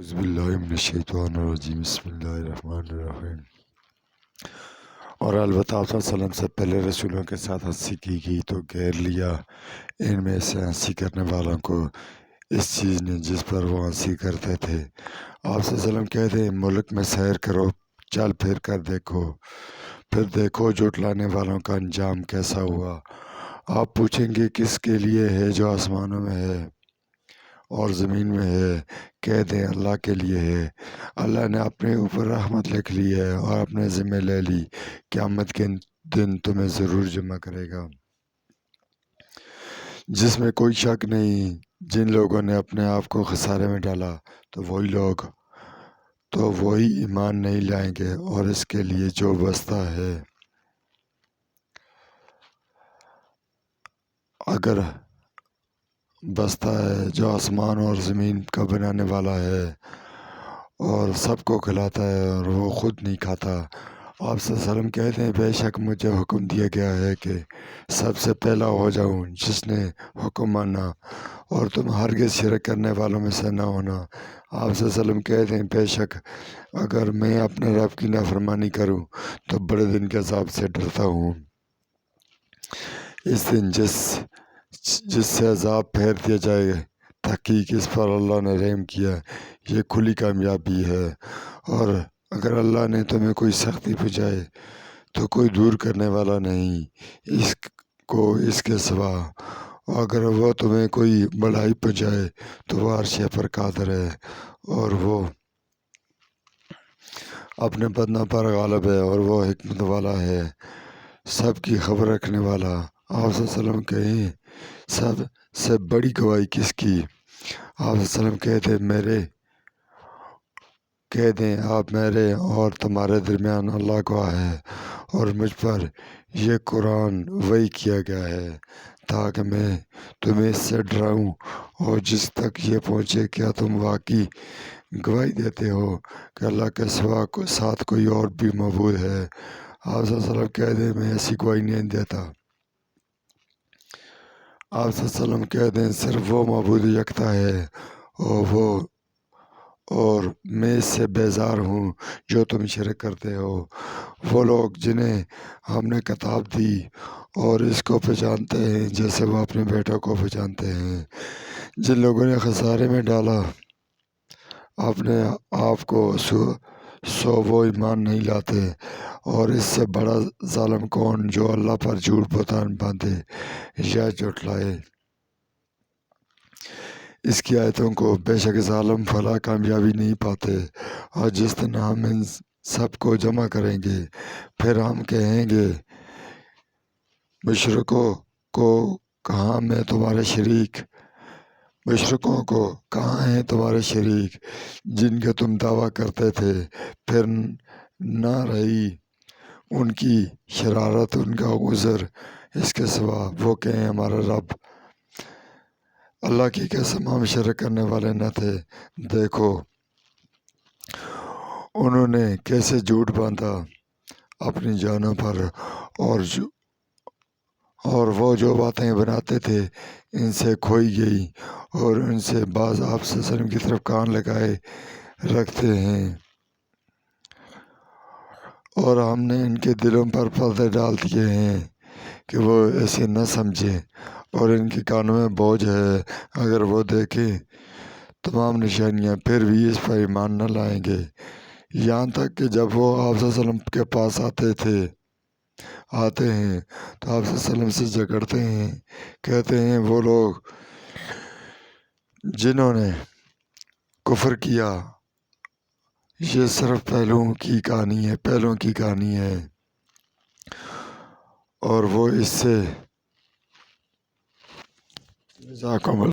اعوذ باللہ من الشیطان الرجیم بسم اللہ الرحمن الرحیم۔ اور البتہ آپ صلی اللہ علیہ وسلم سے پہلے رسولوں کے ساتھ ہنسی کی گئی تو گھیر لیا ان میں سے ہنسی کرنے والوں کو اس چیز نے جس پر وہ ہنسی کرتے تھے۔ آپ صلی اللہ علیہ وسلم کہتے ہیں ملک میں سیر کرو، چل پھر کر دیکھو، پھر دیکھو جھٹلانے والوں کا انجام کیسا ہوا۔ آپ پوچھیں گے کس کے لیے ہے جو آسمانوں میں ہے اور زمین میں ہے؟ کہہ دیں اللہ کے لیے ہے۔ اللہ نے اپنے اوپر رحمت لکھ لی ہے اور اپنے ذمہ لے لی، قیامت کے دن تمہیں ضرور جمع کرے گا، جس میں کوئی شک نہیں۔ جن لوگوں نے اپنے آپ کو خسارے میں ڈالا تو وہی ایمان نہیں لائیں گے، اور اس کے لیے جو بستہ ہے اگر بستہ ہے جو آسمان اور زمین کا بنانے والا ہے اور سب کو کھلاتا ہے اور وہ خود نہیں کھاتا۔ آپ صلی اللہ علیہ وسلم کہتے ہیں بے شک مجھے حکم دیا گیا ہے کہ سب سے پہلا ہو جاؤں جس نے حکم مانا، اور تم ہرگز شرک کرنے والوں میں سے نہ ہونا۔ آپ صلی اللہ علیہ وسلم کہتے ہیں بے شک اگر میں اپنے رب کی نافرمانی کروں تو بڑے دن کے عذاب سے ڈرتا ہوں۔ اس دن جس سے عذاب پھیر دیا جائے گا، تحقیق اس پر اللہ نے رحم کیا، یہ کھلی کامیابی ہے۔ اور اگر اللہ نے تمہیں کوئی سختی پہنچائے تو کوئی دور کرنے والا نہیں اس کے سوا، اور اگر وہ تمہیں کوئی بڑائی پہنچائے تو وہ عرش پر قادر ہے اور وہ اپنے بندوں پر غالب ہے اور وہ حکمت والا ہے، سب کی خبر رکھنے والا۔ آپ صلی اللہ علیہ وسلم کہیں سب سے بڑی گواہی کس کی؟ آپ صلی اللہ علیہ وسلم کہہ دیں آپ میرے اور تمہارے درمیان اللہ گواہ ہے، اور مجھ پر یہ قرآن وحی کیا گیا ہے تاکہ میں تمہیں اس سے ڈراؤں، اور جس تک یہ پہنچے کیا تم واقعی گواہی دیتے ہو کہ اللہ کے سوا ساتھ کوئی اور بھی معبود ہے؟ آپ صلی اللہ علیہ وسلم کہہ دیں میں ایسی گواہی نہیں دیتا۔ آپ صلی اللہ علیہ وسلم کہہ دیں صرف وہ معبود یکتا ہے اور میں اس سے بیزار ہوں جو تم شرک کرتے ہو۔ وہ لوگ جنہیں ہم نے کتاب دی اور اس کو پہچانتے ہیں جیسے وہ اپنے بیٹوں کو پہچانتے ہیں، جن لوگوں نے خسارے میں ڈالا اپنے آپ کو سو وہ ایمان نہیں لاتے، اور اس سے بڑا ظالم کون جو اللہ پر جھوٹ بہتان باندھے یا جھٹلائے اس کی آیتوں کو۔ بے شک ظالم فلاح کامیابی نہیں پاتے۔ اور جس دن ہم ان سب کو جمع کریں گے پھر ہم کہیں گے مشرکوں کو کہاں ہیں تمہارے شریک جن کے تم دعویٰ کرتے تھے؟ پھر نہ رہی ان کی شرارت ان کا عذر اس کے سوا، وہ کہیں ہمارا رب اللہ کی قسم ہم شرک کرنے والے نہ تھے۔ دیکھو انہوں نے کیسے جھوٹ باندھا اپنی جانوں پر، اور وہ جو باتیں بناتے تھے ان سے کھوئی گئی، اور ان سے بعض آپ صلی اللہ علیہ وسلم کی طرف کان لگائے رکھتے ہیں، اور ہم نے ان کے دلوں پر پردے ڈال دیے ہیں کہ وہ ایسے نہ سمجھیں، اور ان کے کانوں میں بوجھ ہے، اگر وہ دیکھیں تمام نشانیاں پھر بھی اس پر ایمان نہ لائیں گے۔ یہاں تک کہ جب وہ آپ صلی اللہ علیہ وسلم کے پاس آتے ہیں تو آپ صلی اللہ علیہ وسلم سے جھگڑتے ہیں، کہتے ہیں وہ لوگ جنہوں نے کفر کیا یہ صرف پہلوؤں کی کہانی ہے اور وہ اس سے